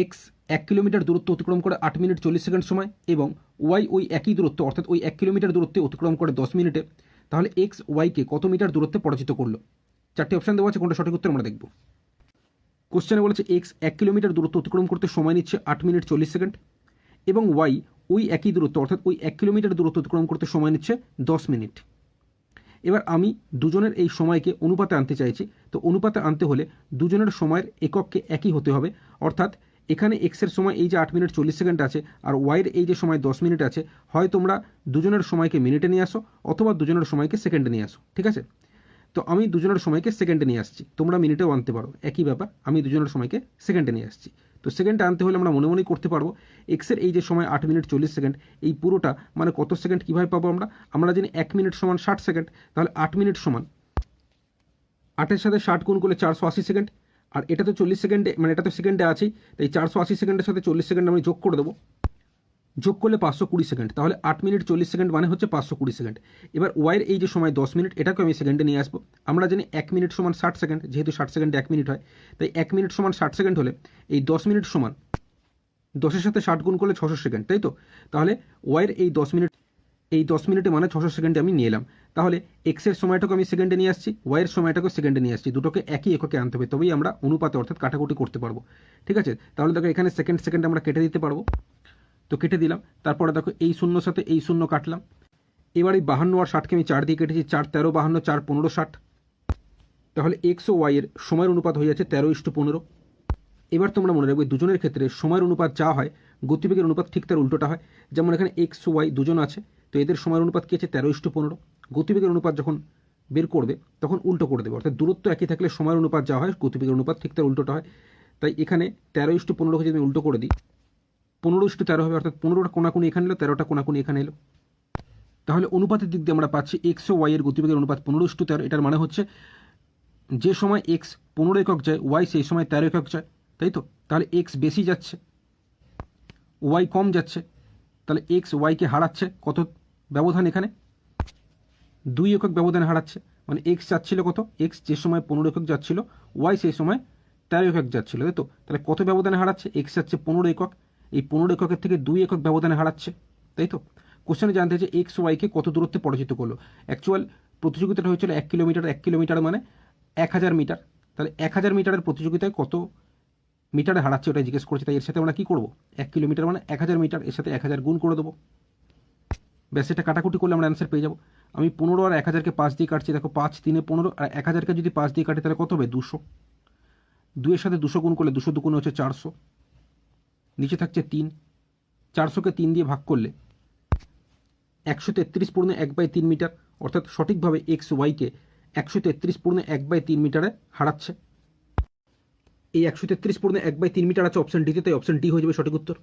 X 1 kilometre দূরত্ব অতিক্রম করে 8 মিনিট 40 সেকেন্ড সময় এবং ওয়াই ওই একই দূরত্ব অর্থাৎ ওই 1 কিলোমিটার দূরত্বে অতিক্রম করে 10 মিনিটে, তাহলে এক্স ওয়াইকে কত মিটার দূরত্বে পরাজিত করলো? 4টি অপশান দেওয়া আছে, কোনটা সঠিক উত্তর আমরা দেখব। কোশ্চেনে বলেছে এক্স 1 কিলোমিটার দূরত্ব অতিক্রম করতে সময় নিচ্ছে 8 মিনিট 40 সেকেন্ড এবং ওয়াই ওই একই দূরত্ব অর্থাৎ ওই 1 কিলোমিটার দূরত্ব অতিক্রম করতে সময় নিচ্ছে 10 মিনিট। এবার আমি দুজনের এই সময়কে অনুপাতে আনতে চাইছি। তো অনুপাতে আনতে হলে দুজনের সময়ের একককে একই হতে হবে, অর্থাৎ এখানে এক্সের সময় এই যে 8 মিনিট 40 সেকেন্ড আছে আর ওয়াইয়ের এই যে সময় 10 মিনিট আছে, হয় তোমরা দুজনের সময়কে মিনিটে নিয়ে আসো অথবা দুজনের সময়কে সেকেন্ডে নিয়ে আসো, ঠিক আছে? তো আমি দুজনের সময়কে সেকেন্ডে নিয়ে আসছি, তোমরা মিনিটেও আনতে পারো, একই ব্যাপার। আমি দুজনের সময়কে সেকেন্ডে নিয়ে আসছি। তো সেকেন্ডে আনতে হলে আমরা মনে মনেই করতে পারবো এক্সের এই যে সময় 8 মিনিট 40 সেকেন্ড, এই পুরোটা মানে কত সেকেন্ড কীভাবে পাবো আমরা জানি 1 মিনিট সমান 60 সেকেন্ড, তাহলে 8 মিনিট সমান 8-এর সাথে 60 গুণ করলে 480 সেকেন্ড, আর এটা তো 40 সেকেন্ডে মানে এটা তো সেকেন্ডে আছেই, তাই 480 সেকেন্ডের সাথে 40 সেকেন্ড আমি যোগ করে দেবো, যোগ করলে 520 সেকেন্ড, তাহলে 8 মিনিট 40 সেকেন্ড মানে হচ্ছে 520 সেকেন্ড। এবার ওয়াইয়ের এই যে সময় 10 মিনিট, এটাকে আমি সেকেন্ডে নিয়ে আসবো। আমরা জানি 1 মিনিট সমান 60 সেকেন্ড, যেহেতু 60 সেকেন্ডে 1 মিনিট হয়, তাই 1 মিনিট সমান 60 সেকেন্ড হলে এই 10 মিনিট সমান 10-এর সাথে 60 গুণ করলে 600 সেকেন্ড, তাই তো? তাহলে ওয়াইয়ের এই 10 মিনিটে মানে 600 সেকেন্ডে আমি নিয়ে এলাম। তাহলে এক্সের সময়টাকে আমি সেকেন্ডে নিয়ে আসছি, ওয়াইয়ের সময়টাকে সেকেন্ডে নিয়ে আসছি, দুটোকে একই এককে আনতে হবে, তবেই আমরা অনুপাতে অর্থাৎ কাটাকুটি করতে পারবো, ঠিক আছে? তাহলে দেখো এখানে সেকেন্ড সেকেন্ড আমরা কেটে দিতে পারবো, তো কেটে দিলাম। তারপরে দেখো এই শূন্য সাথে এই শূন্য কাটলাম। এবার এই 52 আর 60কে আমি 4 দিয়ে কেটেছি, 4 13 52, 4 15 60, তাহলে এক্স ও ওয়াইয়ের সময়ের অনুপাত হয়ে যাচ্ছে 13:15। এবার তোমরা মনে রাখবে দুজনের ক্ষেত্রে সময়ের অনুপাত যা হয় গতিবেগের অনুপাত ঠিক তার উল্টোটা হয়। যেমন এখানে এক্স ওয়াই দুজন আছে, তো এদের সময়ের অনুপাত কী আছে 13:15। গতিবেগের অনুপাত যখন বের করবে তখন উল্টো করে দেবে, অর্থাৎ দূরত্ব একই থাকলে সময়ের অনুপাত যা হয় গতিবেগের অনুপাত ঠিক তার উল্টোটা হয়। তাই এখানে 13:15কে যদি আমি উল্টো করে দিই 15:13 হবে, অর্থাৎ 15টা কোনাকুনি এখানে এলো, 13টা কোনাকুনি এখানে এলো। তাহলে অনুপাতের দিক দিয়ে আমরা পাচ্ছি এক্স ও ওয়াই এর গতিবেগের অনুপাত 15:13। এটার মানে হচ্ছে যে সময় এক্স 15 একক যায় ওয়াই সেই সময় 13 একক যায়, তাই তো? তাহলে এক্স বেশি যাচ্ছে ওয়াই কম যাচ্ছে, তাহলে এক্স ওয়াইকে হারাচ্ছে কত ব্যবধান? এখানে 2 একক ব্যবধানে হারাচ্ছে। মানে এক্স যাচ্ছিল কত? এক্স যে সময় 15 একক যাচ্ছিল ওয়াই সেই সময় 13 একক যাচ্ছিল, তাই তো? তাহলে কত ব্যবধানে হারাচ্ছে? এক্স যাচ্ছে 15 একক, এই 15 এককের থেকে 2 একক ব্যবধানে হারাচ্ছে, তাই তো? কোশ্চেনে জানতে হচ্ছে এক্স ওয়াইকে কত দূরত্বে পরাজিত করলো। অ্যাকচুয়াল প্রতিযোগিতাটা হয়েছিল 1 কিলোমিটার, 1 কিলোমিটার মানে 1000 মিটার। তাহলে 1000 মিটারের প্রতিযোগিতায় কত মিটারে হারাচ্ছে ওটাই জিজ্ঞেস করছে, তাই এর সাথে আমরা কী করবো? 1 কিলোমিটার মানে 1000 মিটার, এর সাথে 1000 গুণ করে দেবো, ব্যাস। এটা কাটাকুটি করলে আমরা অ্যান্সার পেয়ে যাবো। আমি 15 আর 1000কে 5 দিয়ে কাটছি, দেখো 5 3 15, আর 1000কে যদি 5 দিয়ে কাটি তাহলে কত হবে? 200। 2-এর সাথে 200 গুণ করলে 200 দুগুণে হচ্ছে 400, নিচে থাকছে 3, 400কে 3 দিয়ে ভাগ করলে 133/1/3 মিটার, অর্থাৎ সঠিকভাবে এক্স ওয়াইকে 133/1/3 মিটারে হারাচ্ছে। এই 133/1/3 মিটার আছে অপশন ডিতে, তাই অপশন ডি হয়ে যাবে সঠিক উত্তর।